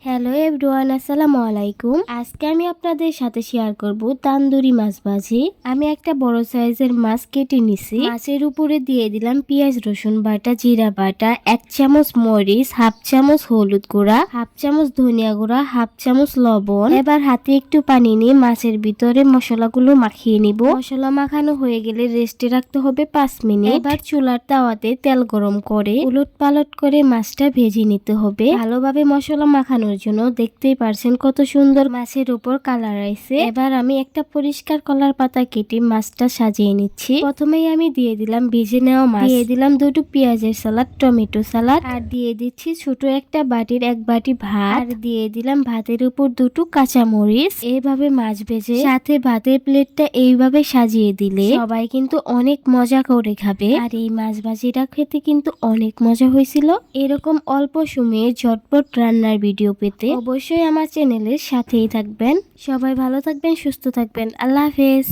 Hello everyone, আসসালামু আলাইকুম। আজকে আমি আপনাদের সাথে শেয়ার করব তান্দুরি মাছ ভাজি। আমি একটা বড় সাইজের মাছ কেটে নিছি। মাছের উপরে দিয়ে দিলাম পেঁয়াজ রসুন বাটা, জিরা বাটা, 1 চামচ মরিচ, হাফ চামচ হলুদ গুঁড়া, হাফ চামচ ধনিয়া গুঁড়া, হাফ চামচ লবণ। এবার হাতে একটু পানি নিয়ে মাছের ভিতরে মশলাগুলো মাখিয়ে নিব। মশলা মাখানো হয়ে গেলে রেস্টে রাখতে হবে 5 মিনিট। এবার চুলার তাওয়াতে তেল গরম করে উলট পালট করে মাছটা ভেজে নিতে হবে। ভালোভাবে মশলা মাখানোর জন্য দেখতেই পারছেন কত সুন্দর মাছের উপর কালার আইছে। এবার আমি একটা পরিষ্কার কলার পাতা কেটে মাছটা সাজিয়ে নিচ্ছি। প্রথমেই আমি দিয়ে দিলাম ভেজে নেওয়া মাছ, দিয়ে দিলাম দুটো পেঁয়াজের সালাদ, টমেটো সালাদ, আর দিয়ে দিচ্ছি ছোট একটা বাটির 1 বাটি ভাত, আর দিয়ে দিলাম ভাতের উপর দুটো কাঁচা মরিচ। এইভাবে মাছ ভেজে সাথে ভাতের প্লেটটা এইভাবে সাজিয়ে দিলে সবাই কিন্তু অনেক মজা করে খাবে। আর এই মাছ ভাজিটা খেতে কিন্তু অনেক মজা হয়েছিল। এরকম অল্প সময়ে ঝটপট রান্নার ভিডিও পেতে অবশ্যই আমার চ্যানেলের সাথেই থাকবেন। সবাই ভালো থাকবেন, সুস্থ থাকবেন। আল্লাহ হাফেজ।